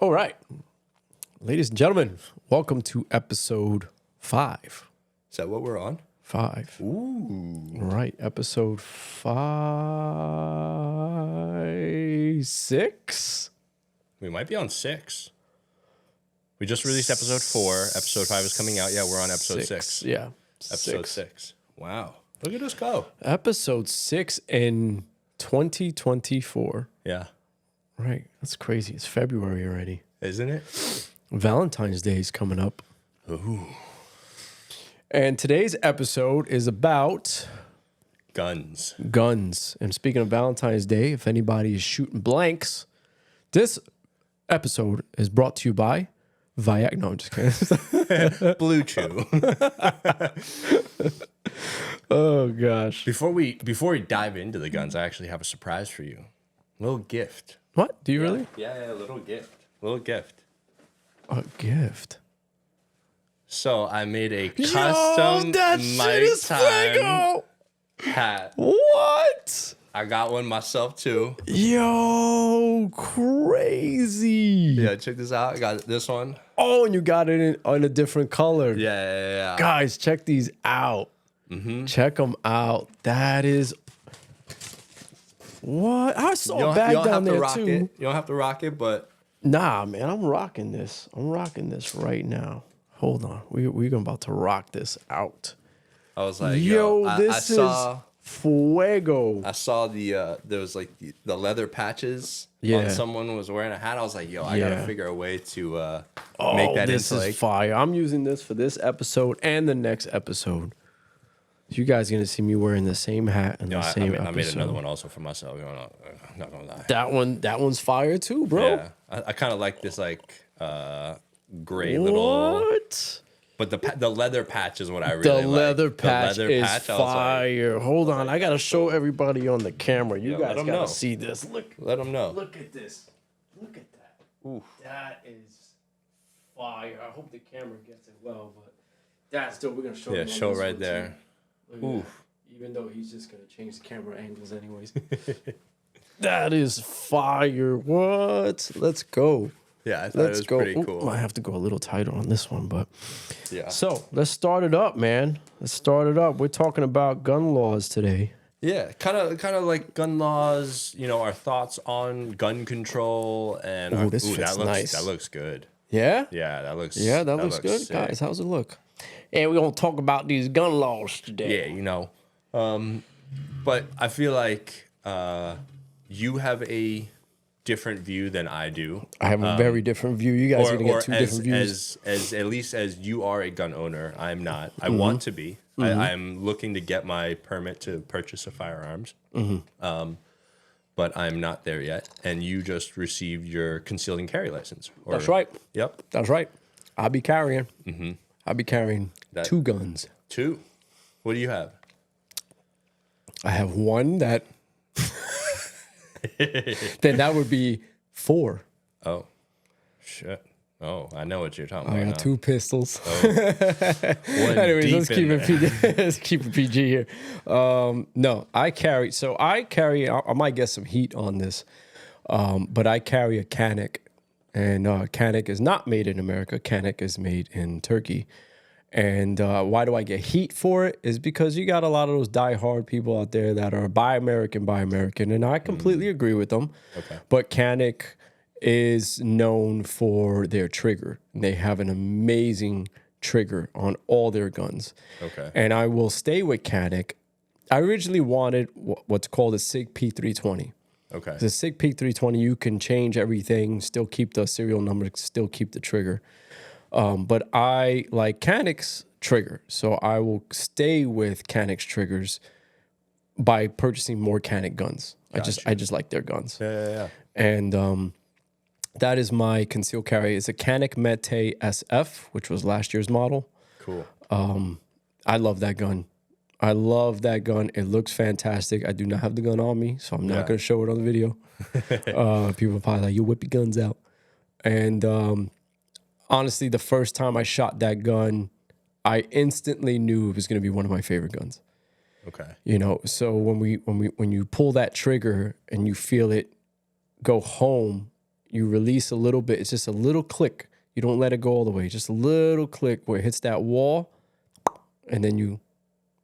All right. Ladies and gentlemen, welcome to episode 5. Is that what we're on? 5. Ooh. Right. Episode 5, 6? We might be on 6. We just released episode 4. Episode 5 is coming out. Yeah, we're on episode 6. Yeah. Episode 6. Wow. Look at us go. Episode 6 in 2024. Yeah. Right. That's crazy. It's February already. Isn't it? Valentine's Day is coming up. Ooh. And today's episode is about Guns. guns. And speaking of Valentine's Day, if anybody is shooting blanks, this episode is brought to you by Viac. No, I'm just kidding. Blue Chew. Oh, gosh. Before we dive into the guns, I actually have a surprise for you. A little gift. What? Do you really? Yeah, a little gift. Little gift. A gift. So I made a custom Nighttime hat. What? I got one myself too. Yo, crazy. Yeah, check this out. I got this one. Oh, and you got it in a different color. Yeah. Guys, check these out. Check them out. That is... What? I saw a bag down there too. You don't have to rock it, but... Nah, man, I'm rocking this. I'm rocking this right now. Hold on. We're about to rock this out. I was like, Yo, I this is fuego. I saw there was like the leather patches on someone was wearing a hat. I was like, yo, I gotta figure a way to make that this into is like fire. I'm using this for this episode and the next episode. You guys are gonna see me wearing the same hat and the same episode. I made another one also for myself. I'm not gonna lie. That one's fire too, bro. Yeah, I kind of like this like gray little. What? But the leather patch is what I really like. The leather patch is I was fire. Hold on, I gotta show everybody on the camera. You guys let 'em gotta know. see this. Look, Let them know. look at this. Look at that. Oof. That is fire. I hope the camera gets it well, but that's dope. We're gonna show. Yeah, them on show this right one, there. too. Look at Oof. that. Even though he's just gonna change the camera angles anyways. That is fire. What? Let's go. Yeah, I thought it was pretty cool. Might have to go a little tighter on this one, but Yeah. so let's start it up, man. Let's start it up. We're talking about gun laws today. Yeah, kind of like gun laws. You know, our thoughts on gun control and Ooh, this fits nice. That looks good. Yeah. Yeah, that looks. Yeah, that looks good, sick. guys. How's it look? And we're gonna talk about these gun laws today. Yeah, you know, but I feel like you have a different view than I do. I have a very different view. You guys are gonna get two different views. As at least as you are a gun owner, I'm not. I want to be. I'm looking to get my permit to purchase a firearms. But I'm not there yet. And you just received your concealed and carry license. That's right. Yep. That's right. I'll be carrying. I'll be carrying 2 guns. 2. What do you have? I have one that. Then that would be 4. Oh, shit. Oh, I know what you're talking I about. got 2 pistols. One Anyways, deep let's keep in it there. PG. Let's keep it PG here. No, I carry. I might get some heat on this, but I carry a Canik, and Canik is not made in America. Canik is made in Turkey. And why do I get heat for it? Is because you got a lot of those diehard people out there that are buy American, and I completely agree with them. Okay. But Canik is known for their trigger. They have an amazing trigger on all their guns. Okay. And I will stay with Canik. I originally wanted what's called a SIG P320. Okay. The SIG P320, you can change everything, still keep the serial number, still keep the trigger. But I like Canik's trigger, so I will stay with Canik's triggers by purchasing more Canik guns. Gotcha. I just like their guns. Yeah. And that is my concealed carry. It's a Canik Mete SF, which was last year's model. Cool. I love that gun. I love that gun. It looks fantastic. I do not have the gun on me, so I'm not going to show it on the video. People are probably like, you whip your guns out. And honestly, the first time I shot that gun, I instantly knew it was going to be one of my favorite guns. Okay. You know, so when you pull that trigger and you feel it go home, you release a little bit. It's just a little click. You don't let it go all the way. Just a little click where it hits that wall, and then you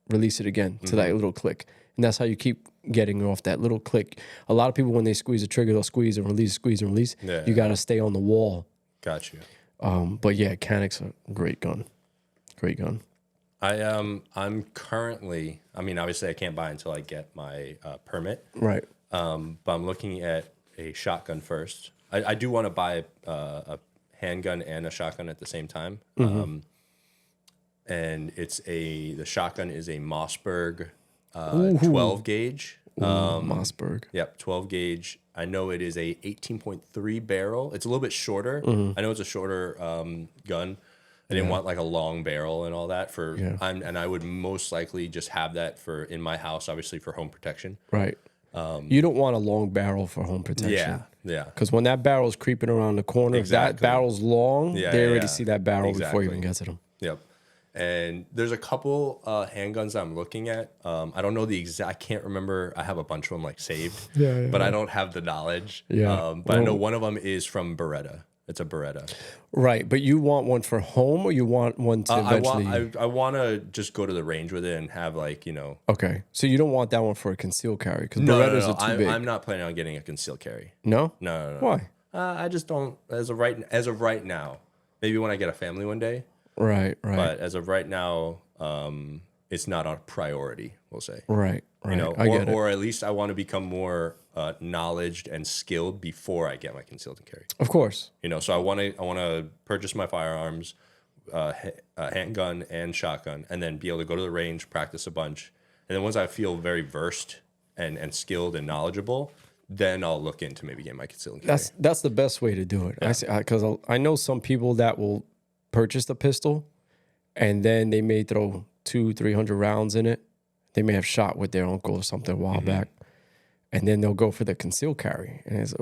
release it again to that little click. And that's how you keep getting off that little click. A lot of people, when they squeeze the trigger, they'll squeeze and release, squeeze and release. Yeah, you got to stay on the wall. Got you. But yeah, Canic's a great gun. Great gun. I'm currently, I mean, obviously I can't buy until I get my permit. Right. But I'm looking at a shotgun first. I do want to buy a handgun and a shotgun at the same time. And the shotgun is a Mossberg 12 gauge. Mossberg. Yep, 12 gauge. I know it is a 18.3 barrel. It's a little bit shorter. I know it's a shorter gun. I didn't want like a long barrel and all that and I would most likely just have that for in my house, obviously for home protection. Right. You don't want a long barrel for home protection. Yeah. Because when that barrel's creeping around the corner, if that barrel's long, they already see that barrel before you even get to them. Yep. And there's a couple handguns I'm looking at. I don't know the exact. I can't remember. I have a bunch of them like saved. But I don't have the knowledge. But I know one of them is from Beretta. It's a Beretta. Right, but you want one for home, or you want one to eventually? I want to just go to the range with it and have like Okay, so you don't want that one for a concealed carry because Berettas are too big. I'm not planning on getting a concealed carry. No. No. Why? I just don't. As of right now, maybe when I get a family one day. Right. But as of right now, it's not a priority. We'll say. Right. I get it. Or at least I want to become more knowledge and skilled before I get my concealed carry. Of course. So I want to purchase my firearms, handgun and shotgun, and then be able to go to the range, practice a bunch, and then once I feel very versed and skilled and knowledgeable, then I'll look into maybe getting my concealed carry. That's the best way to do it. Yeah. Because I know some people that will purchase the pistol, and then they may throw 200-300 rounds in it. They may have shot with their uncle or something a while back, and then they'll go for the concealed carry. And it's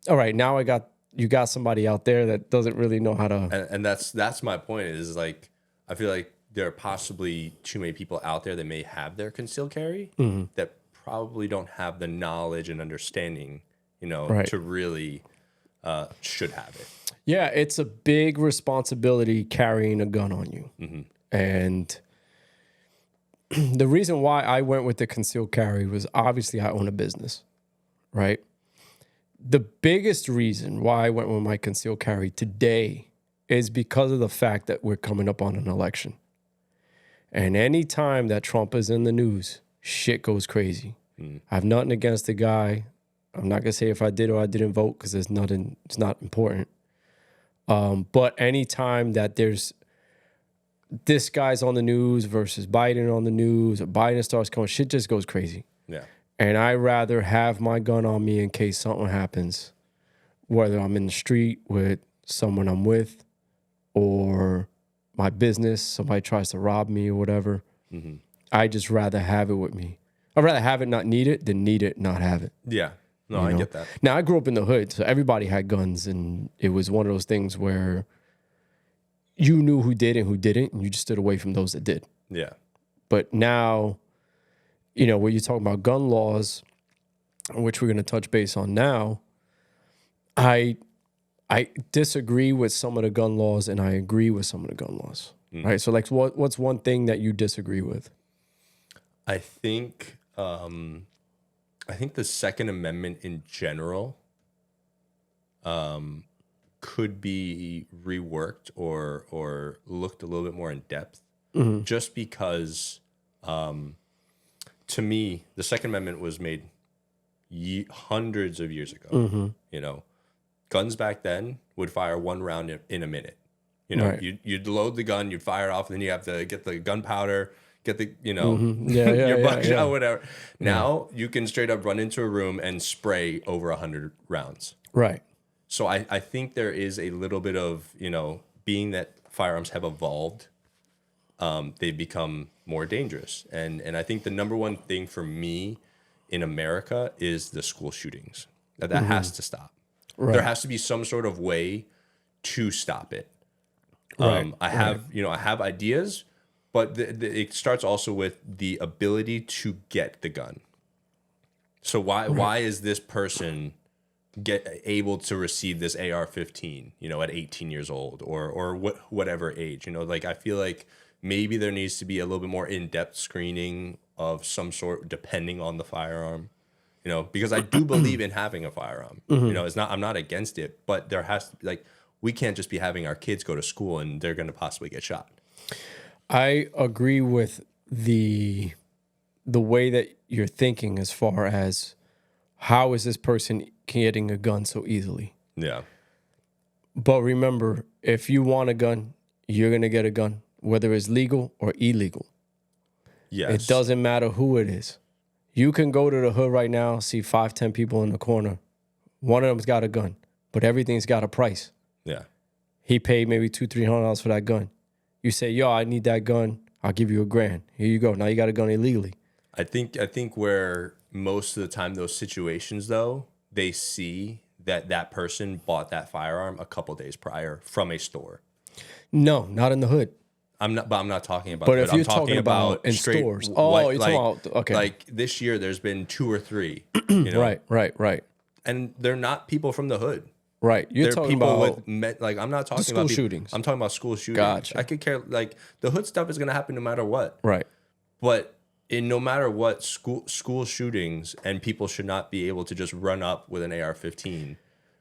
all right. Now you got somebody out there that doesn't really know how to. And that's my point. Is like I feel like there are possibly too many people out there that may have their concealed carry that probably don't have the knowledge and understanding, to really should have it. Yeah, it's a big responsibility carrying a gun on you. And the reason why I went with the concealed carry was obviously I own a business, right? The biggest reason why I went with my concealed carry today is because of the fact that we're coming up on an election. And any time that Trump is in the news, shit goes crazy. I have nothing against the guy. I'm not going to say if I did or I didn't vote because it's not important. But anytime that there's this guy's on the news versus Biden on the news, or Biden starts coming, shit just goes crazy. Yeah. And I rather have my gun on me in case something happens, whether I'm in the street with someone I'm with or my business, somebody tries to rob me or whatever. I just rather have it with me. I'd rather have it, not need it, than need it, not have it. Yeah. No, I get that. Now, I grew up in the hood, so everybody had guns, and it was one of those things where you knew who did and who didn't, and you just stood away from those that did. Yeah. But now, when you're talking about gun laws, which we're going to touch base on now, I disagree with some of the gun laws, and I agree with some of the gun laws. Right? So, like, what's one thing that you disagree with? I think the Second Amendment in general could be reworked or looked a little bit more in depth, just because to me the Second Amendment was made hundreds of years ago. Guns back then would fire one round in a minute. Right. You'd load the gun, you'd fire off, and then you have to get the gunpowder, get the your buckshot, whatever. Now you can straight up run into a room and spray over 100 rounds. Right. So I think there is a little bit of, being that firearms have evolved, they've become more dangerous. And I think the number one thing for me in America is the school shootings. That has to stop. Right. There has to be some sort of way to stop it. I have ideas, but it starts also with the ability to get the gun. So why is this person get able to receive this AR-15, at 18 years old or whatever age. Like I feel like maybe there needs to be a little bit more in-depth screening of some sort, depending on the firearm. Because I do believe in having a firearm. I'm not against it, but there has to be, like, we can't just be having our kids go to school and they're going to possibly get shot. I agree with the way that you're thinking as far as how is this person getting a gun so easily? Yeah. But remember, if you want a gun, you're going to get a gun, whether it's legal or illegal. Yes. It doesn't matter who it is. You can go to the hood right now, see 5, 10 people in the corner. One of them's got a gun, but everything's got a price. Yeah. He paid maybe $200-$300 for that gun. You say, yo, I need that gun. I'll give you $1,000. Here you go. Now you got a gun illegally. I think where most of the time those situations, though, they see that person bought that firearm a couple days prior from a store. No, not in the hood. I'm not talking about. But that. if you're I'm talking about in straight stores, you're talking about okay. Like this year, there's been 2 or 3. Right. And they're not people from the hood. Right. You're talking about I'm not talking school about shootings. I'm talking about school shootings. Gotcha. I could care, like, the hood stuff is going to happen no matter what. Right. But in no matter what, school shootings, and people should not be able to just run up with an AR-15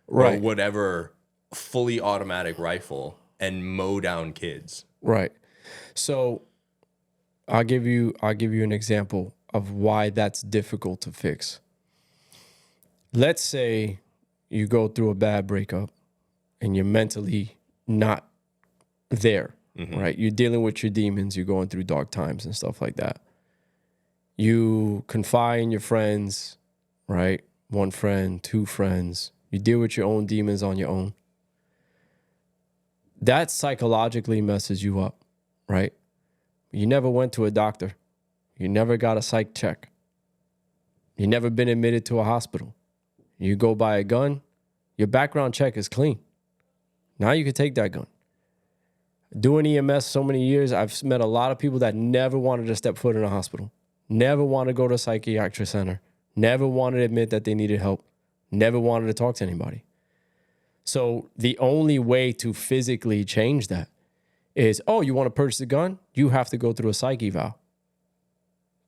or whatever fully automatic rifle and mow down kids. Right. So I'll give you an example of why that's difficult to fix. Let's say you go through a bad breakup and you're mentally not there, right? You're dealing with your demons. You're going through dark times and stuff like that. You confide in your friends, right? 1 friend, 2 friends. You deal with your own demons on your own. That psychologically messes you up, right? You never went to a doctor. You never got a psych check. You never been admitted to a hospital. You go buy a gun, your background check is clean. Now you can take that gun. Doing EMS so many years, I've met a lot of people that never wanted to step foot in a hospital, never wanted to go to a psychiatric center, never wanted to admit that they needed help, never wanted to talk to anybody. So the only way to physically change that is, oh, you want to purchase a gun? You have to go through a psych eval.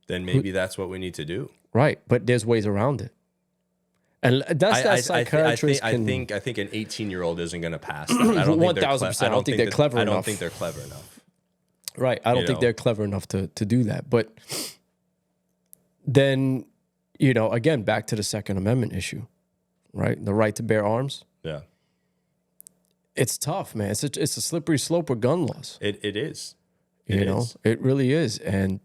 Then maybe that's what we need to do. Right, but there's ways around it. And that's that psychiatrist I think an 18-year-old isn't going to pass that. I don't 1,000%. I don't think they're clever enough. I don't think they're clever enough. Right. I don't think they're clever enough to do that. But then, again, back to the Second Amendment issue, right? The right to bear arms. Yeah. It's tough, man. It's a slippery slope with gun laws. It is. It really is. And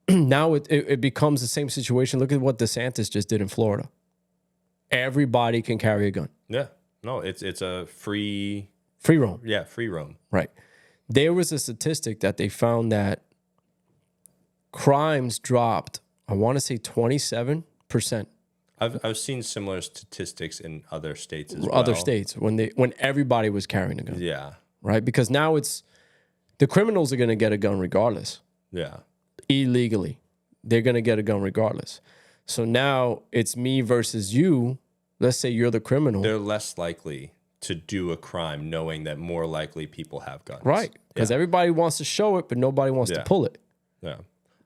now it becomes the same situation. Look at what DeSantis just did in Florida. Everybody can carry a gun. Yeah. No, it's a free roam. Yeah, free roam. Right. There was a statistic that they found that crimes dropped, I want to say 27%. I've seen similar statistics in other states as well. Other states when everybody was carrying a gun. Yeah. Right? Because now it's the criminals are going to get a gun regardless. Yeah. Illegally. They're going to get a gun regardless. So now it's me versus you. Let's say you're the criminal. They're less likely to do a crime knowing that more likely people have guns. Right. Because everybody wants to show it, but nobody wants to pull it. Yeah.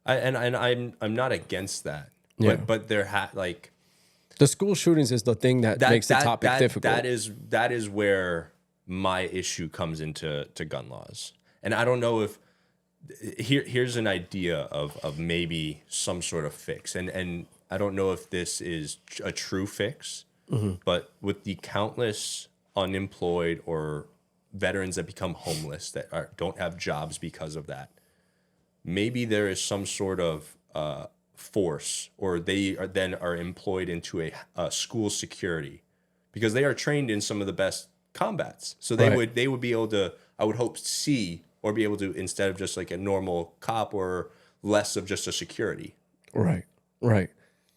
I'm not against that. Yeah. But there the school shootings is the thing that makes the topic difficult. That is where my issue comes into gun laws. And I don't know if here's an idea of maybe some sort of fix. And I don't know if this is a true fix, but with the countless unemployed or veterans that become homeless that don't have jobs because of that, maybe there is some sort of force, or they are employed into a school security, because they are trained in some of the best combats. So they would be able to, I would hope, see or be able to, instead of just like a normal cop or less of just a security. Right.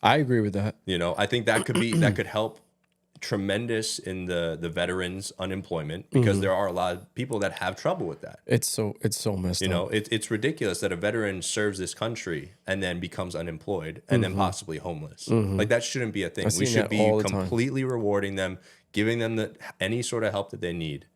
I agree with that. I think that could be that could help tremendous in the veterans unemployment because there are a lot of people that have trouble with that. It's so messed You up. know, it's ridiculous that a veteran serves this country and then becomes unemployed and then possibly homeless. Like that shouldn't be a thing. We seen should that be all the time. completely rewarding them, giving them any sort of help that they need.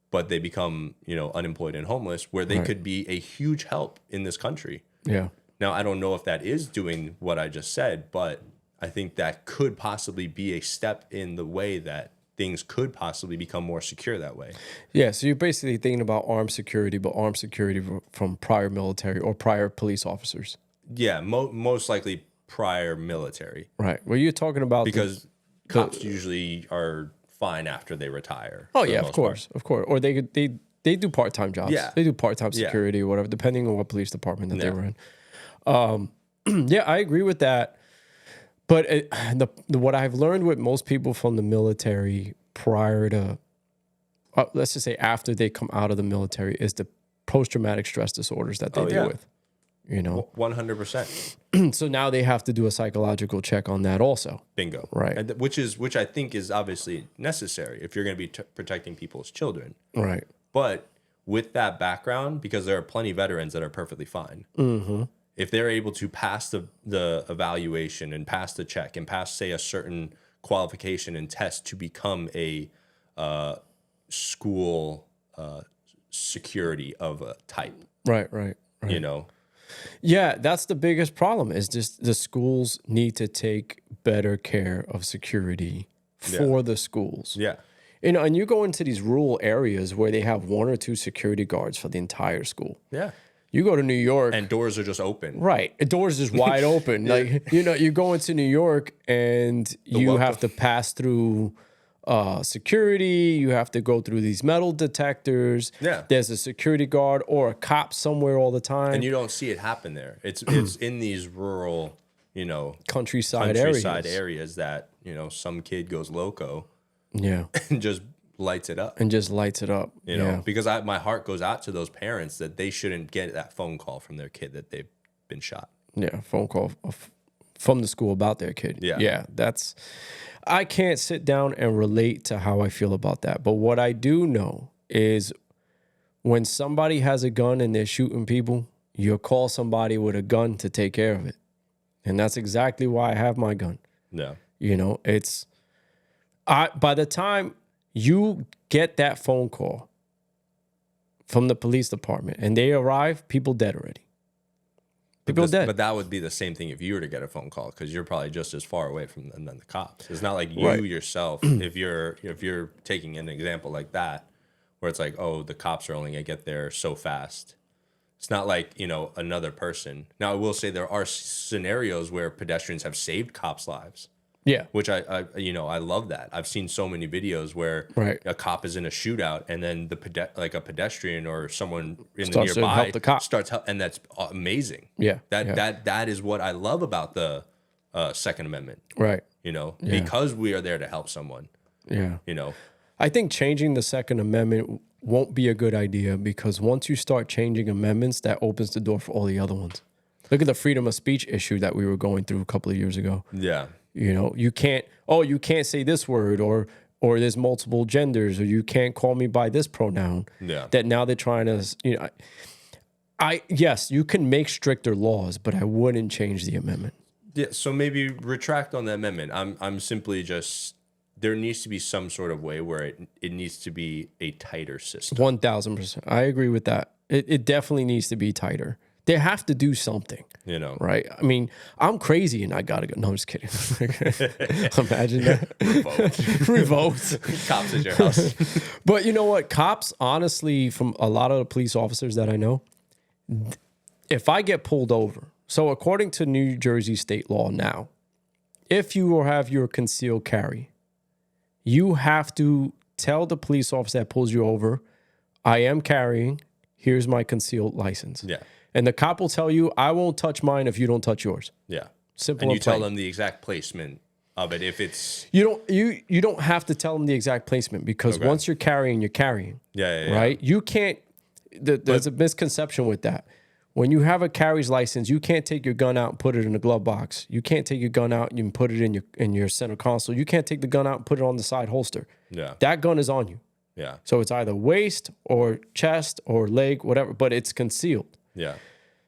But they become, unemployed and homeless, where they could be a huge help in this country. Yeah. Now, I don't know if that is doing what I just said, but I think that could possibly be a step in the way that things could possibly become more secure that way. Yeah, so you're basically thinking about armed security, but armed security from prior military or prior police officers. Yeah, most likely prior military. Right. Well, you're talking about Because cops usually are fine after they retire. Oh for the yeah, of most course, or they do part-time jobs. Yeah. They do part-time Yeah. security or whatever, depending on what police department that they were in. Yeah, I agree with that. But what I've learned with most people from the military prior to, let's just say after they come out of the military, is the post-traumatic stress disorders that they deal with. 100%. So now they have to do a psychological check on that also. Bingo. Right. And which I think is obviously necessary if you're going to be protecting people's children. Right. But with that background, because there are plenty of veterans that are perfectly fine. If they're able to pass the evaluation and pass the check and pass, say, a certain qualification and test to become a school security of a type. Right. Yeah, that's the biggest problem is just the schools need to take better care of security for the schools. Yeah. And you go into these rural areas where they have 1 or 2 security guards for the entire school. Yeah. You go to New York. And doors are just open. Right. The doors is wide open. Like, you go into New York and you have to pass through security. You have to go through these metal detectors. Yeah. There's a security guard or a cop somewhere all the time. And you don't see it happen there. It's in these rural, countryside areas that, some kid goes loco. Yeah. And just lights it up. Because my heart goes out to those parents that they shouldn't get that phone call from their kid that they've been shot. Yeah, phone call from the school about their kid. Yeah. I can't sit down and relate to how I feel about that. But what I do know is when somebody has a gun and they're shooting people, you'll call somebody with a gun to take care of it. And that's exactly why I have my gun. Yeah. By the time you get that phone call from the police department and they arrive, people dead already. Dead. But that would be the same thing if you were to get a phone call because you're probably just as far away from them than the cops. It's not like you yourself, if you're taking an example like that, where it's like, oh, the cops are only going to get there so fast. It's not like, another person. Now, I will say there are scenarios where pedestrians have saved cops' lives. Yeah. Which I love that. I've seen so many videos where a cop is in a shootout and then a pedestrian or someone in the nearby help the cop. starts help, and that's amazing. Yeah. That is what I love about the Second Amendment. Right. Because we are there to help someone. Yeah. You know. I think changing the Second Amendment won't be a good idea because once you start changing amendments, that opens the door for all the other ones. Look at the freedom of speech issue that we were going through a couple of years ago. Yeah. You can't say this word or there's multiple genders or you can't call me by this pronoun. Yeah. That now they're trying to, yes, you can make stricter laws, but I wouldn't change the amendment. Yeah. So maybe retract on the amendment. I'm simply just, there needs to be some sort of way where it needs to be a tighter system. 1,000%. I agree with that. It definitely needs to be tighter. They have to do something, right? I mean, I'm crazy and I gotta go. No, I'm just kidding. Imagine that. Revoked. Cops at your house. But you know what? Cops, honestly, from a lot of the police officers that I know, if I get pulled over, so according to New Jersey state law now, if you have your concealed carry, you have to tell the police officer that pulls you over, I am carrying, here's my concealed license. Yeah. And the cop will tell you, I won't touch mine if you don't touch yours. Yeah. Simple and you plain. tell them the exact placement of it if it's... You don't have to tell them the exact placement because once you're carrying, you're carrying. Yeah. Right? You can't... There's a misconception with that. When you have a carry's license, you can't take your gun out and put it in a glove box. You can't take your gun out and put it in your center console. You can't take the gun out and put it on the side holster. Yeah. That gun is on you. Yeah. So it's either waist or chest or leg, whatever, but it's concealed. Yeah.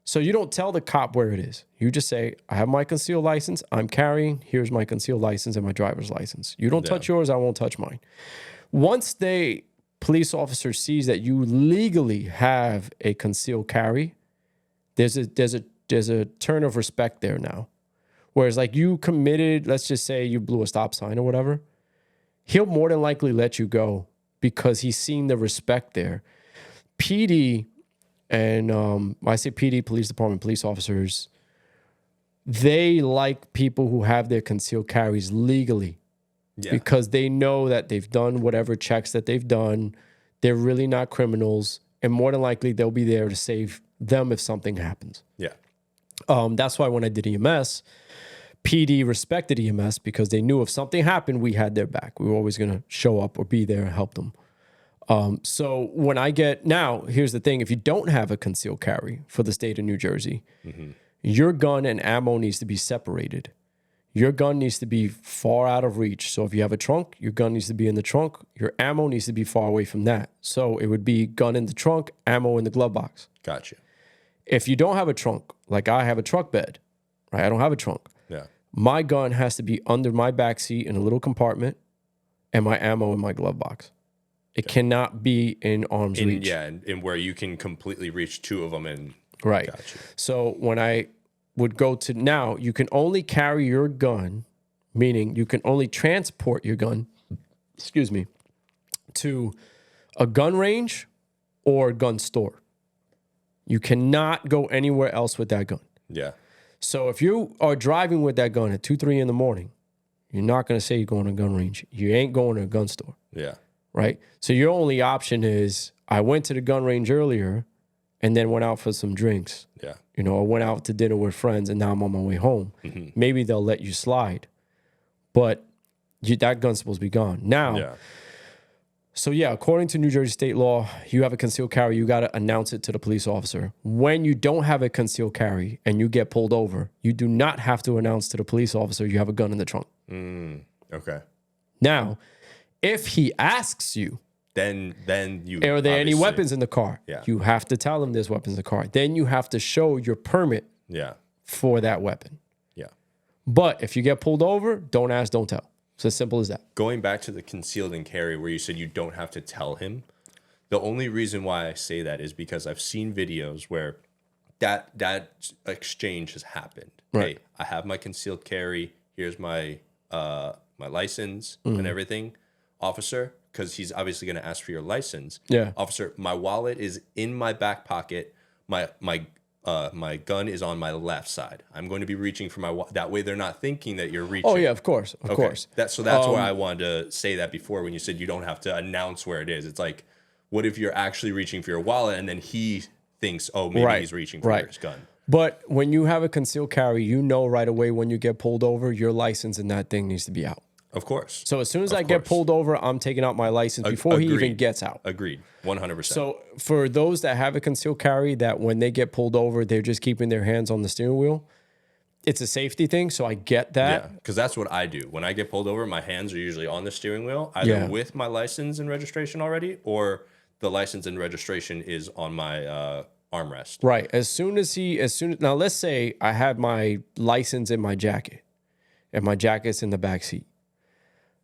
So you don't tell the cop where it is. You just say, I have my concealed license. I'm carrying. Here's my concealed license and my driver's license. You don't touch yours. I won't touch mine. Once police officer sees that you legally have a concealed carry, there's a turn of respect there now. Whereas like you committed, let's just say you blew a stop sign or whatever, he'll more than likely let you go because he's seen the respect there. PD, and I say PD, police department, police officers, they like people who have their concealed carries legally because they know that they've done whatever checks that they've done. They're really not criminals, and more than likely they'll be there to save them if something happens. Yeah. That's why when I did EMS, PD respected EMS because they knew if something happened, we had their back. We were always going to show up or be there and help them. So when now, here's the thing. If you don't have a concealed carry for the state of New Jersey, your gun and ammo needs to be separated. Your gun needs to be far out of reach. So if you have a trunk, your gun needs to be in the trunk. Your ammo needs to be far away from that. So it would be gun in the trunk, ammo in the glove box. Gotcha. If you don't have a trunk, like I have a truck bed, right? I don't have a trunk. Yeah. My gun has to be under my back seat in a little compartment and my ammo in my glove box. It cannot be in arm's reach. Yeah, and where you can completely reach two of them. Right. Gotcha. So when I would go to now, you can only carry your gun, meaning you can only transport your gun, to a gun range or a gun store. You cannot go anywhere else with that gun. Yeah. So if you are driving with that gun at 2, 3 in the morning, you're not going to say you're going to a gun range. You ain't going to a gun store. Yeah. Right? So your only option is I went to the gun range earlier and then went out for some drinks. Yeah. You know, I went out to dinner with friends and now I'm on my way home. Maybe they'll let you slide. But that gun's supposed to be gone. Now, so yeah, according to New Jersey state law, you have a concealed carry, you got to announce it to the police officer. When you don't have a concealed carry and you get pulled over, you do not have to announce to the police officer you have a gun in the trunk. Okay. Now, if he asks you, then you are there any weapons in the car? Yeah. You have to tell him there's weapons in the car. Then you have to show your permit for that weapon. Yeah. But if you get pulled over, don't ask, don't tell. It's as simple as that. Going back to the concealed and carry where you said you don't have to tell him, the only reason why I say that is because I've seen videos where that exchange has happened. Right. Hey, I have my concealed carry. Here's my my license and everything. Officer, because he's obviously going to ask for your license. Yeah. Officer, my wallet is in my back pocket. My gun is on my left side. I'm going to be reaching for my that way they're not thinking that you're reaching. Oh yeah, of course. Of course. That's why I wanted to say that before when you said you don't have to announce where it is. It's like, what if you're actually reaching for your wallet and then he thinks, oh, maybe he's reaching for his gun. But when you have a concealed carry, you know right away when you get pulled over, your license in that thing needs to be out. Of course. So as soon as I get pulled over, I'm taking out my license before he even gets out. Agreed. 100%. So for those that have a concealed carry, that when they get pulled over, they're just keeping their hands on the steering wheel. It's a safety thing, so I get that. Yeah, because that's what I do. When I get pulled over, my hands are usually on the steering wheel, either with my license and registration already, or the license and registration is on my armrest. Right. Now let's say I have my license in my jacket, and my jacket's in the back seat.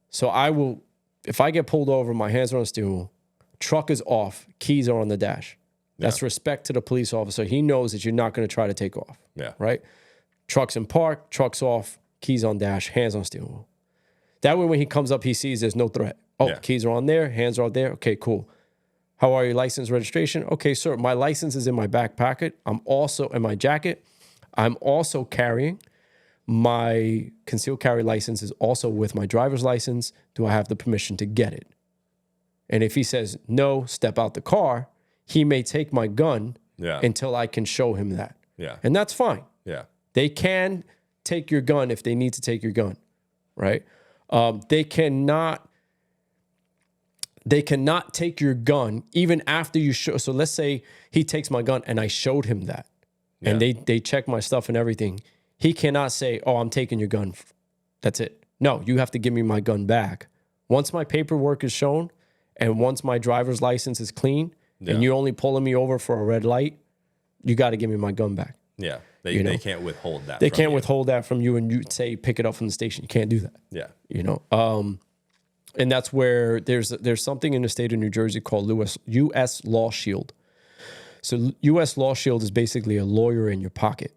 So I will, if I get pulled over, my hands are on the steering wheel, truck is off, keys are on the dash. That's respect to the police officer. He knows that you're not going to try to take off. Yeah. Right? Truck's in park, truck's off, keys on dash, hands on steering wheel. That way when he comes up, he sees there's no threat. Oh, keys are on there, hands are on there. Okay, cool. How are your license registration? Okay, sir, my license is in my back pocket. I'm also in my jacket. I'm also carrying. My concealed carry license is also with my driver's license. Do I have the permission to get it? And if he says, no, step out the car, he may take my gun until I can show him that. Yeah. And that's fine. Yeah. They can take your gun if they need to take your gun, right? They cannot take your gun even after you show. So let's say he takes my gun and I showed him that. and they check my stuff and everything, he cannot say, "Oh, I'm taking your gun." That's it. No, you have to give me my gun back. Once my paperwork is shown and once my driver's license is clean and you're only pulling me over for a red light, you got to give me my gun back. Yeah. They can't withhold that. They can't withhold that from you and you say pick it up from the station. You can't do that. Yeah. You know, and that's where there's something in the state of New Jersey called U.S. Law Shield. So U.S. Law Shield is basically a lawyer in your pocket.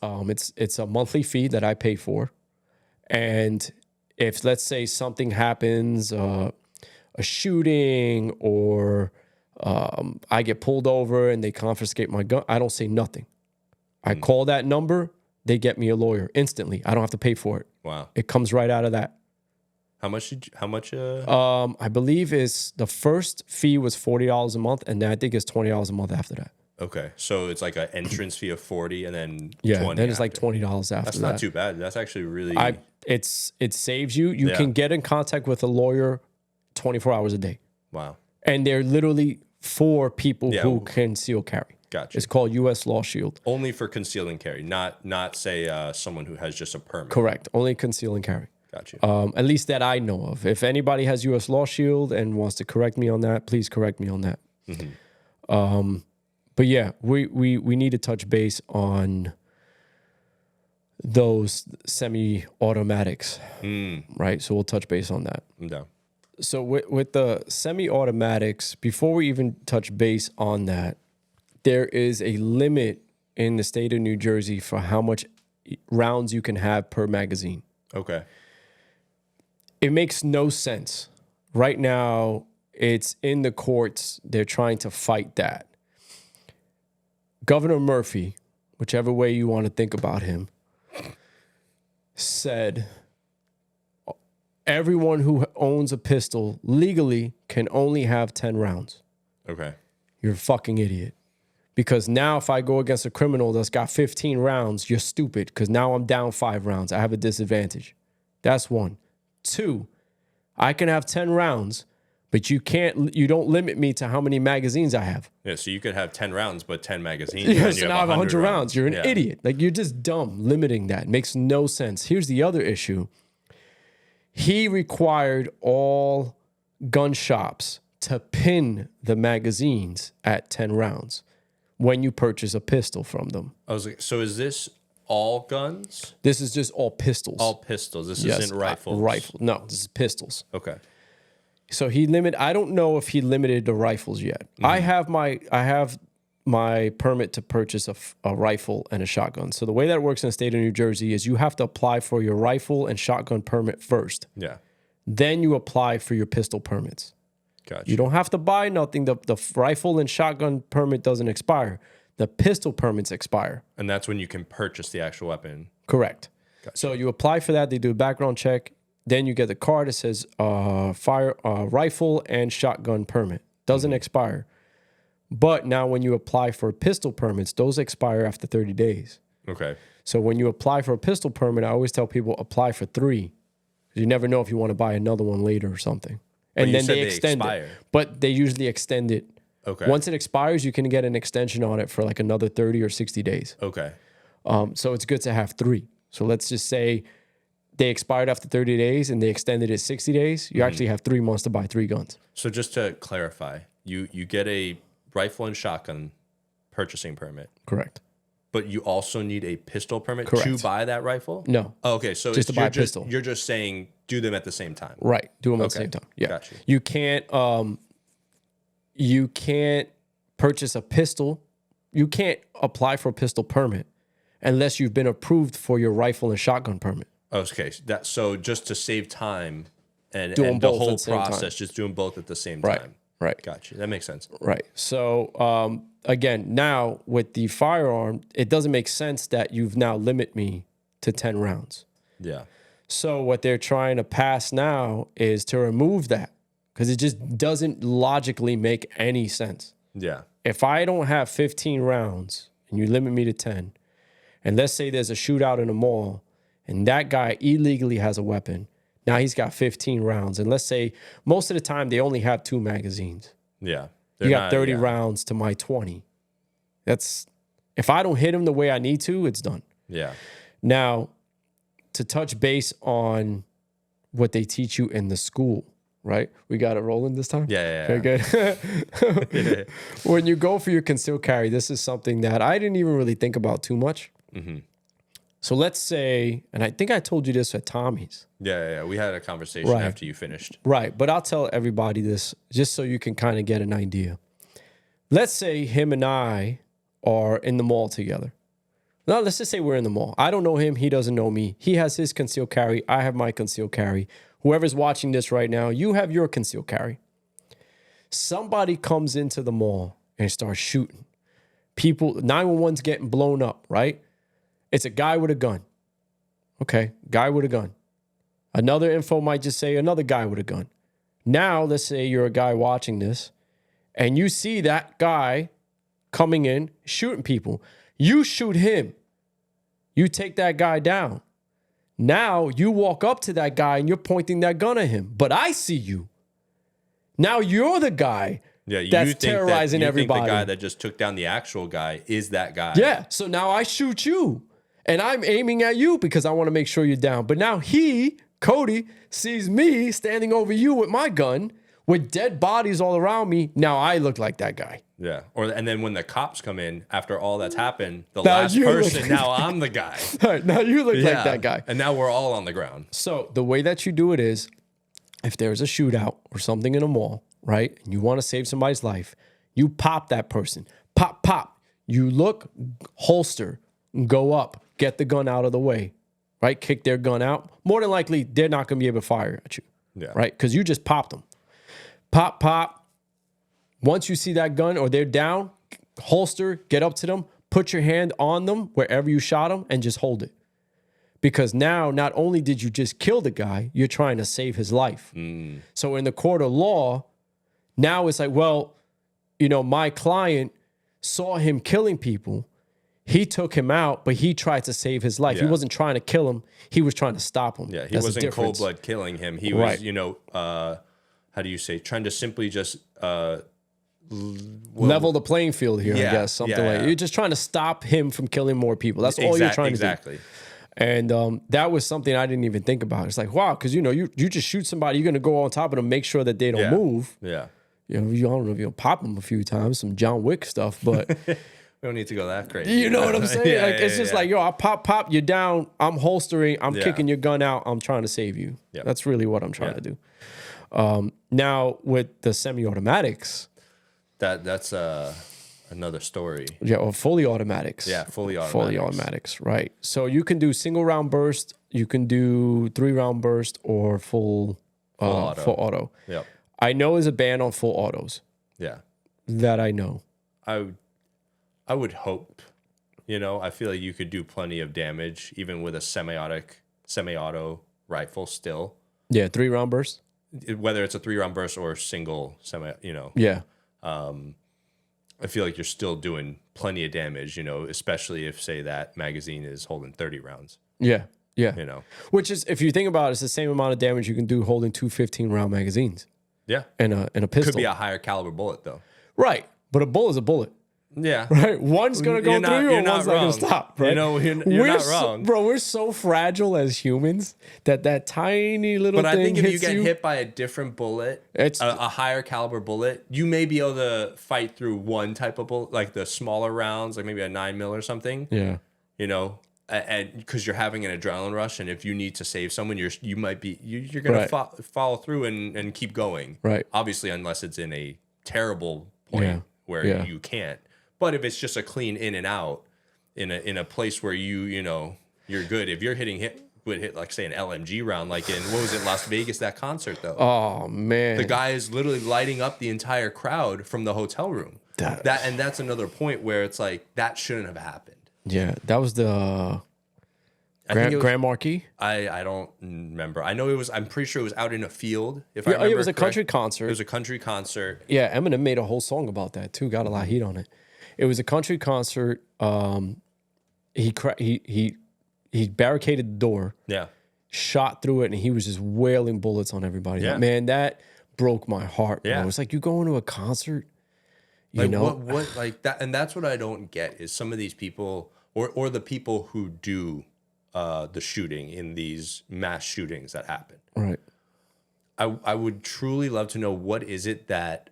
It's a monthly fee that I pay for. And if, let's say, something happens, a shooting or I get pulled over and they confiscate my gun, I don't say nothing. I call that number, they get me a lawyer instantly. I don't have to pay for it. Wow. It comes right out of that. How much? I believe the first fee was $40 a month, and then I think it's $20 a month after that. Okay, so it's like an entrance fee of $40, and then $20. Then it's like $20 after that. That's not too bad. That's actually really. It saves you. You can get in contact with a lawyer 24 hours a day. Wow. And they're literally for people who conceal carry. Gotcha. It's called U.S. Law Shield. Only for conceal and carry, not say someone who has just a permit. Correct. Only conceal and carry. Gotcha. At least that I know of. If anybody has U.S. Law Shield and wants to correct me on that, please correct me on that. Mm-hmm. But yeah, we need to touch base on those semi-automatics, right? So we'll touch base on that. Yeah. So with the semi-automatics, before we even touch base on that, there is a limit in the state of New Jersey for how much rounds you can have per magazine. Okay. It makes no sense. Right now, it's in the courts. They're trying to fight that. Governor Murphy, whichever way you want to think about him, said everyone who owns a pistol legally can only have 10 rounds. Okay. You're a fucking idiot. Because now if I go against a criminal that's got 15 rounds, you're stupid because now I'm down 5 rounds. I have a disadvantage. That's one. 2, I can have 10 rounds, but you don't limit me to how many magazines I have. Yeah, so you could have 10 rounds, but 10 magazines. Yeah, so now I have 100 rounds. You're an idiot. Like, you're just dumb limiting that. It makes no sense. Here's the other issue. He required all gun shops to pin the magazines at 10 rounds when you purchase a pistol from them. I was like, so is this all guns? This is just all pistols. All pistols. This isn't rifles. No, this is pistols. Okay. So I don't know if he limited the rifles yet. Mm-hmm. I have my permit to purchase a rifle and a shotgun. So the way that works in the state of New Jersey is you have to apply for your rifle and shotgun permit first. Yeah. Then you apply for your pistol permits. Gotcha. You don't have to buy nothing. The rifle and shotgun permit doesn't expire. The pistol permits expire. And that's when you can purchase the actual weapon. Correct. Gotcha. So you apply for that. They do a background check. Then you get the card that says rifle and shotgun permit. Doesn't expire. But now when you apply for pistol permits, those expire after 30 days. Okay. So when you apply for a pistol permit, I always tell people apply for 3. You never know if you want to buy another one later or something. And then they extend it. But they usually extend it. Okay. Once it expires, you can get an extension on it for like another 30 or 60 days. Okay. So it's good to have 3. So let's just say they expired after 30 days and they extended it 60 days. You actually have 3 months to buy 3 guns. So just to clarify, you get a rifle and shotgun purchasing permit. Correct. But you also need a pistol permit Correct. to buy that rifle? No. Oh, okay, so just to buy a pistol. You're just saying do them at the same time. Right. Do them at the same time. Yeah. Gotcha. You can't purchase a pistol. You can't apply for a pistol permit unless you've been approved for your rifle and shotgun permit. Okay. So just to save time and Doing the both whole at the same time. process, just doing both at the same Right. time. Right. Gotcha. That makes sense. Right. So again, now with the firearm, it doesn't make sense that you've now limit me to 10 rounds. Yeah. So what they're trying to pass now is to remove that because it just doesn't logically make any sense. Yeah. If I don't have 15 rounds and you limit me to 10, and let's say there's a shootout in a mall and that guy illegally has a weapon, now he's got 15 rounds. And let's say most of the time they only have 2 magazines. Yeah. You got 30 rounds to my 20. If I don't hit him the way I need to, it's done. Yeah. Now, to touch base on what they teach you in the school, right? We got it rolling this time? Yeah. Okay, good. When you go for your concealed carry, this is something that I didn't even really think about too much. Mm-hmm. So let's say, and I think I told you this at Tommy's. Yeah. We had a conversation Right. after you finished. Right, but I'll tell everybody this just so you can kind of get an idea. Let's say him and I are in the mall together. Now, let's just say we're in the mall. I don't know him. He doesn't know me. He has his concealed carry. I have my concealed carry. Whoever's watching this right now, you have your concealed carry. Somebody comes into the mall and starts shooting. People, 911's getting blown up, right? It's a guy with a gun. Okay, guy with a gun. Another info might just say another guy with a gun. Now, let's say you're a guy watching this and you see that guy coming in, shooting people. You shoot him. You take that guy down. Now you walk up to that guy and you're pointing that gun at him. But I see you. Now you're the guy that's terrorizing everybody. Think the guy that just took down the actual guy is that guy. Yeah. So now I shoot you. And I'm aiming at you because I want to make sure you're down. But now he, Cody, sees me standing over you with my gun with dead bodies all around me. Now I look like that guy. Yeah. And then when the cops come in after all that's happened, the last person, now I'm the guy. All right, now you look like that guy. And now we're all on the ground. So the way that you do it is if there's a shootout or something in a mall, right, and you want to save somebody's life, you pop that person. Pop, pop. You look, holster, go up, get the gun out of the way, right? Kick their gun out. More than likely, they're not going to be able to fire at you, right? Because you just popped them. Pop, pop. Once you see that gun or they're down, holster, get up to them, put your hand on them wherever you shot them and just hold it. Because now, not only did you just kill the guy, you're trying to save his life. So in the court of law, now it's like, well, you know, my client saw him killing people. He took him out, but he tried to save his life. He wasn't trying to kill him. He was trying to stop him. Yeah, he wasn't cold blood killing him. He was, you know, how do you say, trying to simply just level the playing field here, I guess. Something like that. You're just trying to stop him from killing more people. That's all you're trying to do. And that was something I didn't even think about. It's like, wow, because, you know, you just shoot somebody, you're going to go on top of them, make sure that they don't move. Yeah. You know, I don't know if you'll pop them a few times, some John Wick stuff, but... We don't need to go that crazy. You know what I'm saying? It's just like, yo, I pop, you're down. I'm holstering. I'm kicking your gun out. I'm trying to save you. Yep. That's really what I'm trying to do. Now, with the semi-automatics... That's another story. Yeah, or fully automatics. Yeah, fully automatics. Fully automatics, right. So you can do single round burst, you can do 3-round burst, or full auto. Yep. I know there's a ban on full autos. Yeah. That I know. I would hope, you know, I feel like you could do plenty of damage even with a semi-auto rifle still. Yeah, 3-round burst. Whether it's a 3-round burst or single semi, you know. Yeah. I feel like you're still doing plenty of damage, you know, especially if, say, that magazine is holding 30 rounds. Yeah. Yeah. You know. Which is, if you think about it, it's the same amount of damage you can do holding 2 15-round magazines. Yeah. And a pistol. Could be a higher caliber bullet, though. Right. But a bullet's a bullet. Yeah. Right? One's going to go through or one's not going to stop. Right? You know, you're not wrong. Bro, we're so fragile as humans that tiny little thing But I think if you hits get hit by a different bullet, a higher caliber bullet, you may be able to fight through one type of bullet, like the smaller rounds, like maybe a 9mm or something. Yeah. You know, and because you're having an adrenaline rush, and if you need to save someone, you're going to follow through and keep going. Right. Obviously, unless it's in a terrible point where you can't. But if it's just a clean in and out in a place where you know you're good. If you're hit like say an LMG round, like in what was it, Las Vegas, that concert though. Oh man, the guy is literally lighting up the entire crowd from the hotel room. That's another point where it's like that shouldn't have happened. Yeah, that was the Grand Marquis. I don't remember. I know it was. I'm pretty sure it was out in a field. If I remember, it was a country concert. It was a country concert. Yeah, Eminem made a whole song about that too. Got a lot of heat on it. It was a country concert. He barricaded the door. Yeah. Shot through it, and he was just wailing bullets on everybody. Yeah. Man, that broke my heart. Bro. Yeah. It's like you go into a concert, Like know? what like that, and that's what I don't get is some of these people or the people who do the shooting in these mass shootings that happen. Right. I would truly love to know what is it that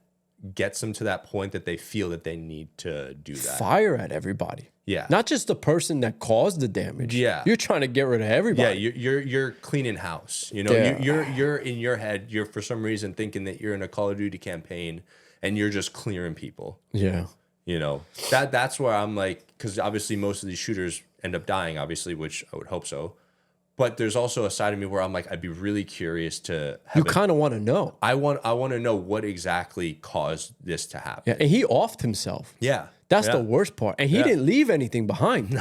gets them to that point that they feel that they need to do that. Fire at everybody. Yeah. Not just the person that caused the damage. Yeah. You're trying to get rid of Yeah, everybody. you're cleaning house. You know, Yeah. you're in your head. You're for some reason thinking that you're in a Call of Duty campaign and you're just clearing people. Yeah. You know, that's where I'm like, because obviously most of these shooters end up dying, obviously, which I would hope so. But there's also a side of me where I'm like, I'd be really curious to have You kind of want to know. I want to know what exactly caused this to happen. Yeah. And he offed himself. Yeah. That's Yeah. the worst part. And he didn't leave anything behind.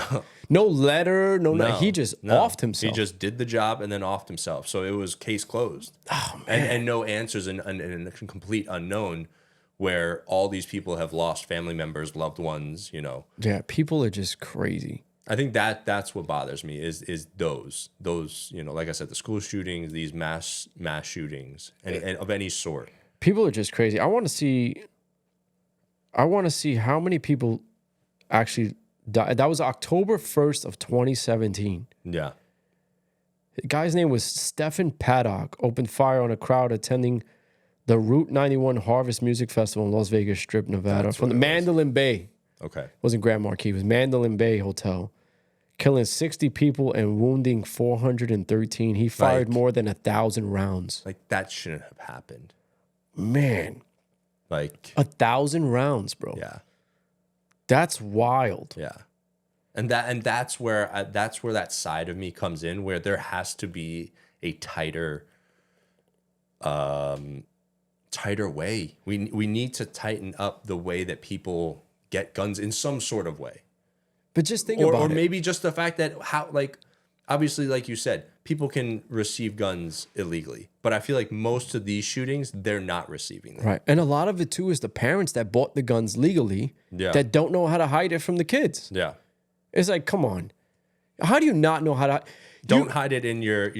No letter, no. He just offed himself. He just did the job and then offed himself. So it was case closed. Oh, man. And no answers and a complete unknown where all these people have lost family members, loved ones, you know. Yeah, people are just crazy. I think that's what bothers me is those, you know, like I said, the school shootings, these mass shootings and of any sort. People are just crazy. I want to see how many people actually died. That was October 1st of 2017. Yeah. The guy's name was Stephen Paddock, opened fire on a crowd attending the Route 91 Harvest Music Festival in Las Vegas Strip, Nevada, That's from the what it was. Mandalay Bay. Okay. It wasn't Grand Marquis, it was Mandalay Bay Hotel. Killing 60 people and wounding 413. He fired more than 1,000 rounds. Like that shouldn't have happened. Man, Like 1,000 rounds, bro. yeah. That's wild. Yeah. And that's where that side of me comes in, where there has to be a tighter way. We need to tighten up the way that people get guns in some sort of way. But just think Or about it. maybe just the fact that how, like, obviously, like you said, people can receive guns illegally. But I feel like most of these shootings, they're not receiving them. Right. And a lot of it, too, is the parents that bought the guns legally that don't know how to hide it from the kids. Yeah. It's like, come on. How do you not know how to... Don't hide it in your,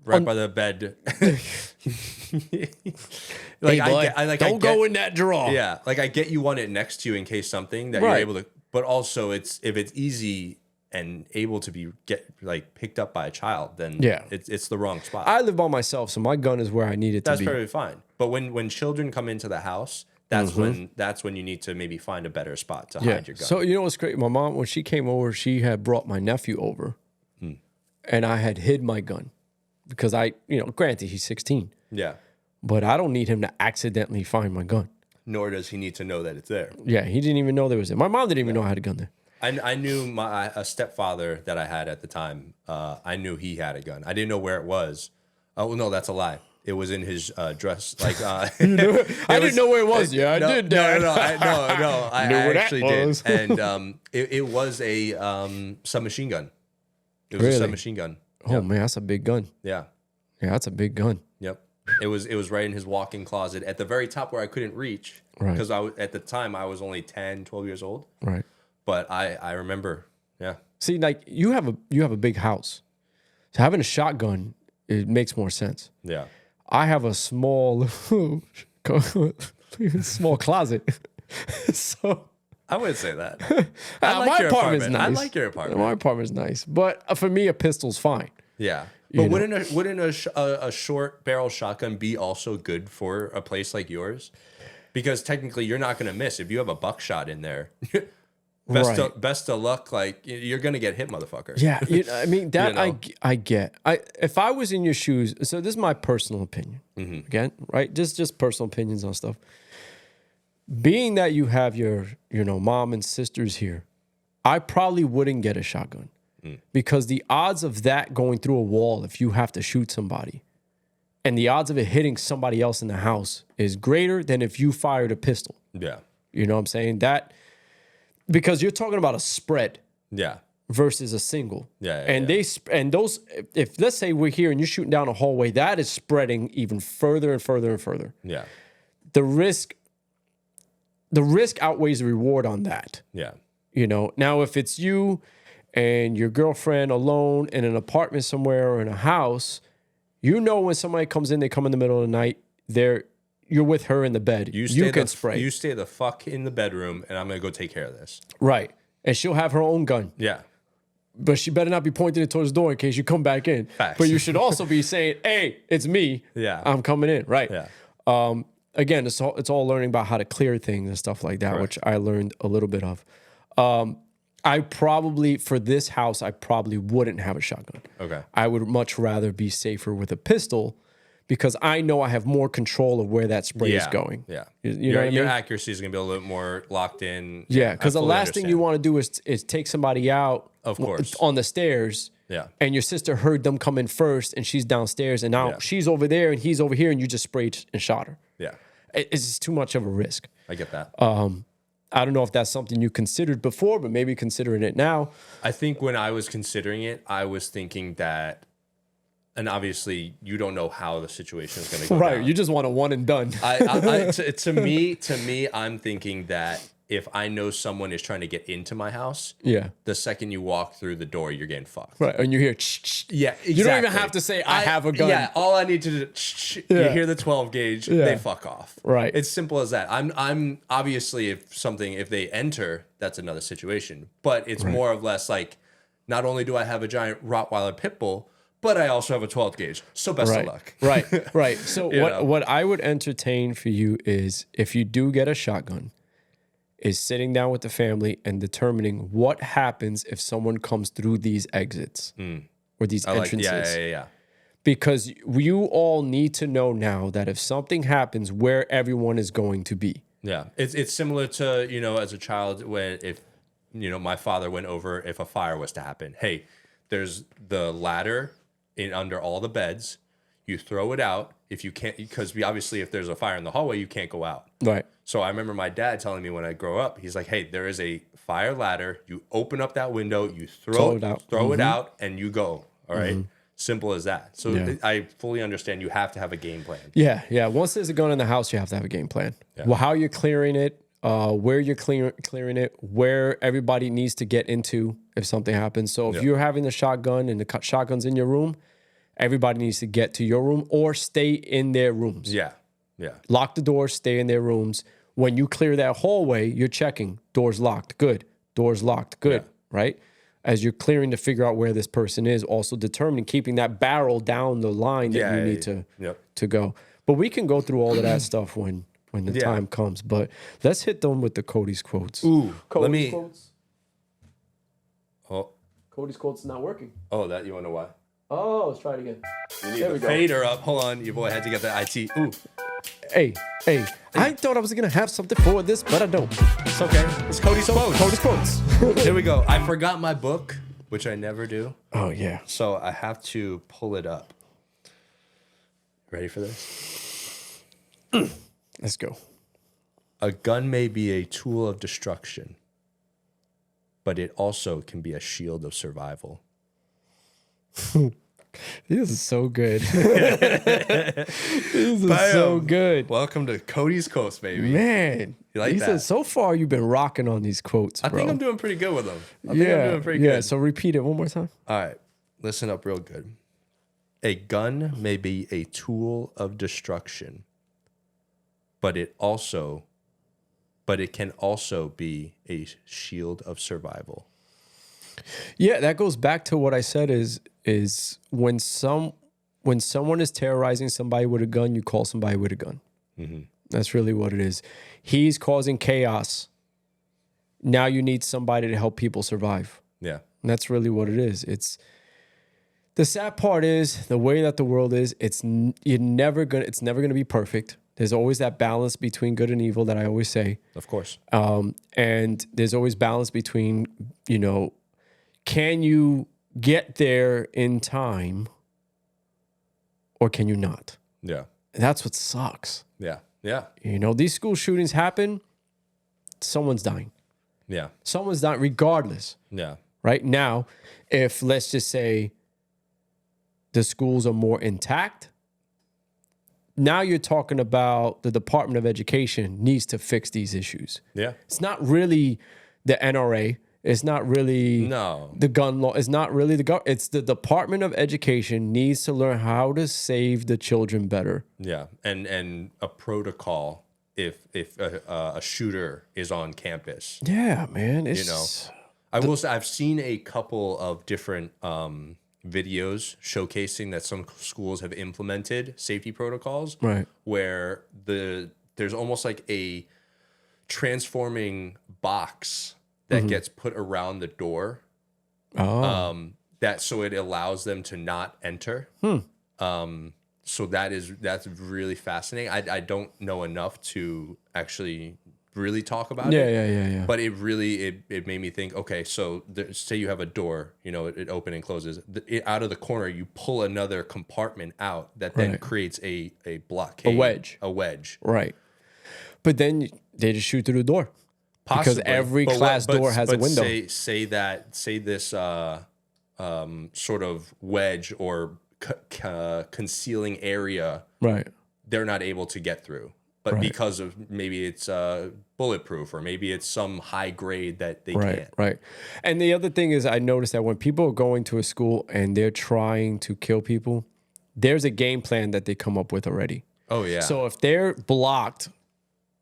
right by the bed. Like, Hey, boy, don't go in that drawer. Yeah, like I get you want it next to you in case something that you're Right. able to, but also if it's easy and able to be picked up by a child, then it's the wrong spot. I live by myself, so my gun is where I need it to That's be. perfectly fine. But when children come into the house, that's when you need to maybe find a better spot to hide your gun. So you know what's great? My mom, when she came over, she had brought my nephew over, and I had hid my gun because granted he's 16, yeah. but I don't need him to accidentally find my gun. Nor does he need to know that it's there. Yeah, he didn't even know there was it. My mom didn't even know I had a gun there. I knew a stepfather that I had at the time. I knew he had a gun. I didn't know where it was. Oh no, that's a lie. It was in his dress. Like I didn't know where it was. Yeah, I did. Dad. No. I Knew where that actually was. did. And it was a submachine gun. It was Really? a submachine gun. Oh man, that's a big gun. Yeah. Yeah, that's a big gun. Yep. It was right in his walk-in closet at the very top where I couldn't reach. Right. Because at the time I was only 10, 12 years old. Right. But I remember. Yeah. See, like you have a big house, so having a shotgun, it makes more sense. Yeah. I have a small closet, so I wouldn't say that. my apartment's nice. I like your apartment. My apartment's nice, but for me, a pistol's fine. Yeah. But wouldn't a short barrel shotgun be also good for a place like yours? Because technically you're not going to miss. If you have a buckshot in there, best of luck. Like, you're going to get hit, motherfucker. Yeah, I mean, that I get. If I was in your shoes, so this is my personal opinion. Again, right? Just personal opinions on stuff. Being that you have your mom and sisters here, I probably wouldn't get a shotgun. Because the odds of that going through a wall if you have to shoot somebody and the odds of it hitting somebody else in the house is greater than if you fired a pistol. Yeah. You know what I'm saying? That because you're talking about a spread Yeah. versus a single. Yeah. And those if let's say we're here and you're shooting down a hallway, that is spreading even further and further and further. Yeah. The risk outweighs the reward on that. Yeah. Now if it's you and your girlfriend alone in an apartment somewhere or in a house, when somebody comes in, they come in the middle of the night, you're with her in the bed, you can spray. You stay the fuck in the bedroom, and I'm gonna go take care of this. Right. And she'll have her own gun. Yeah. But she better not be pointing it towards the door in case you come back in. Facts. But you should also be saying, hey, it's me. Yeah. I'm coming in. Right. Yeah. Again, it's all learning about how to clear things and stuff like that, Correct. which I learned a little bit of. I probably, for this house, I probably wouldn't have a shotgun. Okay. I would much rather be safer with a pistol because I know I have more control of where that spray is going. Yeah. You know what I mean? Your accuracy is going to be a little bit more locked in. Yeah, because the last thing you want to do is take somebody out Of course. on the stairs. Yeah. And your sister heard them come in first and she's downstairs and now she's over there and he's over here and you just sprayed and shot her. Yeah. It's just too much of a risk. I get that. I don't know if that's something you considered before, but maybe considering it now. I think when I was considering it, I was thinking that, and obviously you don't know how the situation is going to go Right. down. You just want a one and done. To me, I'm thinking that if I know someone is trying to get into my house, Yeah. the second you walk through the door, you're getting fucked. Right. And you hear, Yeah, exactly. You don't even have to say, I have a gun. Yeah, all I need to do, you hear the 12 gauge, they fuck off. Right. It's simple as that. I'm obviously, if they enter, that's another situation. But it's more or less like, not only do I have a giant Rottweiler pit bull, but I also have a 12 gauge. So best of luck. Right. So what I would entertain for you is if you do get a shotgun, is sitting down with the family and determining what happens if someone comes through these exits or these entrances. Yeah. Because you all need to know now that if something happens, where everyone is going to be. Yeah. It's similar to, as a child, when if my father went over if a fire was to happen. Hey, there's the ladder in under all the beds. You throw it out if you can't, because obviously if there's a fire in the hallway, you can't go out. Right. So I remember my dad telling me when I grow up, he's like, hey, there is a fire ladder. You open up that window, you throw it out, and you go. All right. Simple as that. So I fully understand you have to have a game plan. Yeah. Once there's a gun in the house, you have to have a game plan. Yeah. Well, how you're clearing it, where you're clearing it, where everybody needs to get into if something happens. So if you're having the shotgun and the shotgun's in your room, everybody needs to get to your room or stay in their rooms. Yeah. Lock the doors, stay in their rooms. When you clear that hallway, you're checking. Doors locked, good. Doors locked, good, right? As you're clearing to figure out where this person is, also determining, keeping that barrel down the line that you need to go. But we can go through all of that stuff when the time comes. But let's hit them with the Cody's quotes. Ooh, Cody's quotes. Oh, Cody's quotes not working. Oh, that you want to know why? Oh, let's try it again. You need the fader up. Hold on, your boy had to get the IT. Ooh. Hey. I thought I was going to have something for this, but I don't. It's okay. It's Cody's quotes. Cody's quotes. Here we go. I forgot my book, which I never do. Oh, yeah. So I have to pull it up. Ready for this? Let's go. A gun may be a tool of destruction, but it also can be a shield of survival. This is so good. This is so good. Welcome to Cody's quotes, baby. Man, You like that? So far you've been rocking on these quotes, bro. I think I'm doing pretty good with them. I'm doing pretty good. Yeah, so repeat it one more time. All right, listen up real good. A gun may be a tool of destruction, but it can also be a shield of survival. Yeah, that goes back to what I said is when someone is terrorizing somebody with a gun, you call somebody with a gun. Mm-hmm. That's really what it is. He's causing chaos. Now you need somebody to help people survive. Yeah. And that's really what it is. It's the sad part is the way that the world is, it's never gonna be perfect. There's always that balance between good and evil that I always say. Of course. And there's always balance between, can you get there in time or can you not? Yeah. And that's what sucks. Yeah. Yeah. These school shootings happen, someone's dying. Yeah. Someone's dying regardless. Yeah. Right now, if let's just say the schools are more intact, now you're talking about the Department of Education needs to fix these issues. Yeah. It's not really the NRA. It's not really the gun law. It's not really the government. It's the Department of Education needs to learn how to save the children better. Yeah, and a protocol if a shooter is on campus. Yeah, man. It's, you know, I will say I've seen a couple of different videos showcasing that some schools have implemented safety protocols, right? Where there's almost like a transforming box that gets put around the door, that so it allows them to not enter. So that's really fascinating. I don't know enough to actually really talk about it. Yeah. But it really it made me think. Okay, so say you have a door, you know, it opens and closes. Out of the corner, you pull another compartment out that then creates a blockade, a wedge, right? But then they just shoot through the door. Possibly. Because every class door has a window. Say this sort of wedge or concealing area, right? They're not able to get through, but because of maybe it's bulletproof or maybe it's some high grade that they can't. Right. And the other thing is, I noticed that when people are going to a school and they're trying to kill people, there's a game plan that they come up with already. Oh yeah. So if they're blocked.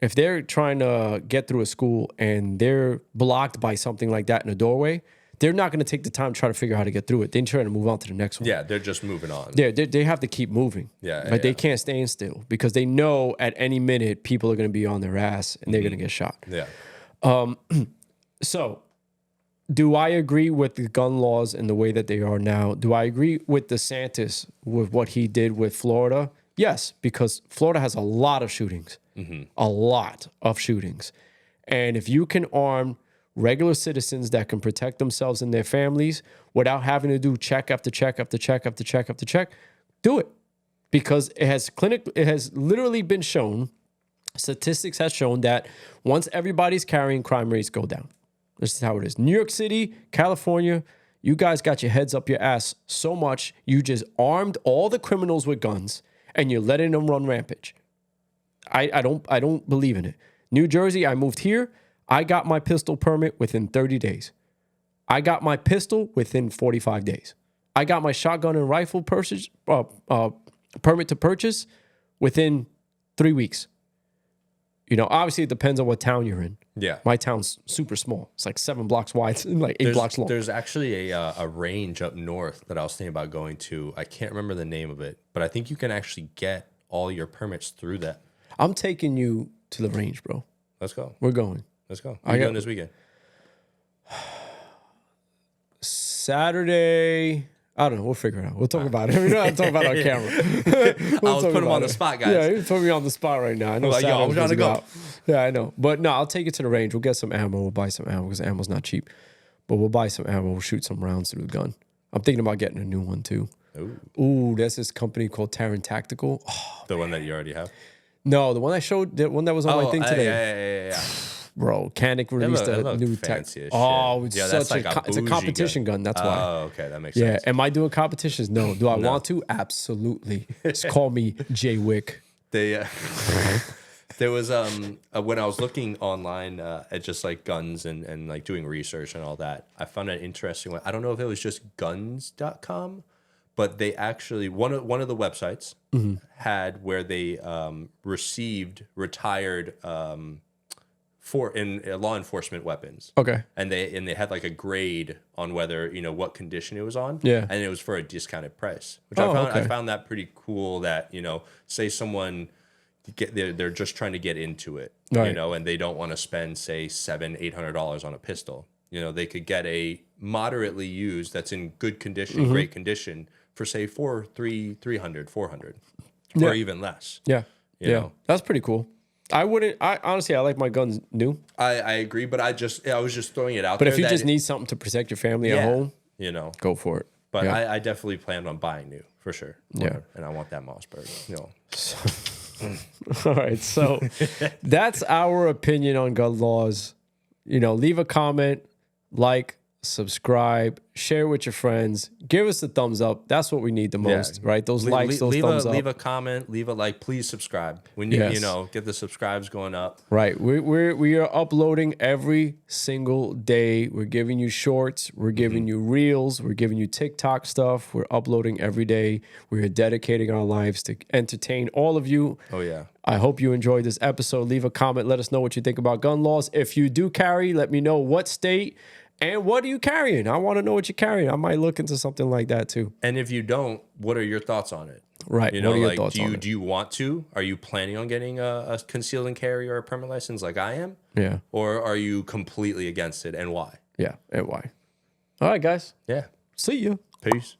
If they're trying to get through a school and they're blocked by something like that in a doorway, they're not going to take the time to try to figure out how to get through it. They're trying to move on to the next one. Yeah, they're just moving on. They have to keep moving. They can't stand still because they know at any minute people are going to be on their ass and they're going to get shot. Yeah. So, do I agree with the gun laws and the way that they are now? Do I agree with DeSantis with what he did with Florida? Yes, because Florida has a lot of shootings. A lot of shootings. And if you can arm regular citizens that can protect themselves and their families without having to do check after check after check after check after check, do it. Because it has literally been shown, statistics has shown that once everybody's carrying, crime rates go down. This is how it is. New York City, California, you guys got your heads up your ass so much, you just armed all the criminals with guns and you're letting them run rampage. I don't believe in it. New Jersey, I moved here. I got my pistol permit within 30 days. I got my pistol within 45 days. I got my shotgun and rifle permit to purchase within 3 weeks. You know, obviously it depends on what town you're in. Yeah. My town's super small. It's like 7 blocks wide and like 8 blocks long. There's actually a range up north that I was thinking about going to. I can't remember the name of it, but I think you can actually get all your permits through that. I'm taking you to the range, bro. Let's go. We're going. Let's go. What are you doing this weekend? Saturday. I don't know. We'll figure it out. We'll talk about it. We're not talking about it on camera. I was putting him on the spot, guys. Yeah, you put me on the spot right now. I know. Like, yo, I'm trying to go. Yeah, I know. But no, I'll take it to the range. We'll get some ammo. We'll buy some ammo because ammo's not cheap. But we'll buy some ammo. We'll shoot some rounds through the gun. I'm thinking about getting a new one too. Ooh, there's this company called Terran Tactical. Oh, the one that you already have? No, the one I showed, the one that was on my thing today. Yeah. Bro, Canic released a new tech. Oh, it's such like it's a competition gun. That's why. Oh, okay, that makes sense. Yeah, am I doing competitions? No. Do I want to? Absolutely. Just call me Jay Wick. There was when I was looking online at just like guns and like doing research and all that, I found an interesting one. I don't know if it was just guns.com, but they actually one of the websites had where they received retired law enforcement weapons. Okay. And they had like a grade on whether, you know, what condition it was on. Yeah. And it was for a discounted price, which I found that pretty cool that, you know, say someone they're just trying to get into it, right, you know, and they don't want to spend say $700-800 on a pistol. You know, they could get a moderately used that's in good condition, great condition for say $300, $400 or even less. Yeah. You know? That's pretty cool. I honestly like my guns new. I agree, but I was just throwing it out but there. But if you just need something to protect your family at home, you know, go for it. But I definitely plan on buying new for sure. Yeah. And I want that Mossberg, you know. All right, so that's our opinion on gun laws. You know, leave a comment, like, subscribe, share with your friends, give us a thumbs up. That's what we need the most, right? Those likes, those thumbs up. Leave a comment, leave a like. Please subscribe. We need, get the subscribes going up. Right. We are uploading every single day. We're giving you shorts. We're giving you reels. We're giving you TikTok stuff. We're uploading every day. We are dedicating our lives to entertain all of you. Oh, yeah. I hope you enjoyed this episode. Leave a comment. Let us know what you think about gun laws. If you do carry, let me know what state and what are you carrying. I want to know what you're carrying. I might look into something like that too. And if you don't, what are your thoughts on it? Right. What are your thoughts on it? Do you want to? Are you planning on getting a concealed and carry or a permit license like I am? Yeah. Or are you completely against it, and why? Yeah. And why? All right, guys. Yeah. See you. Peace.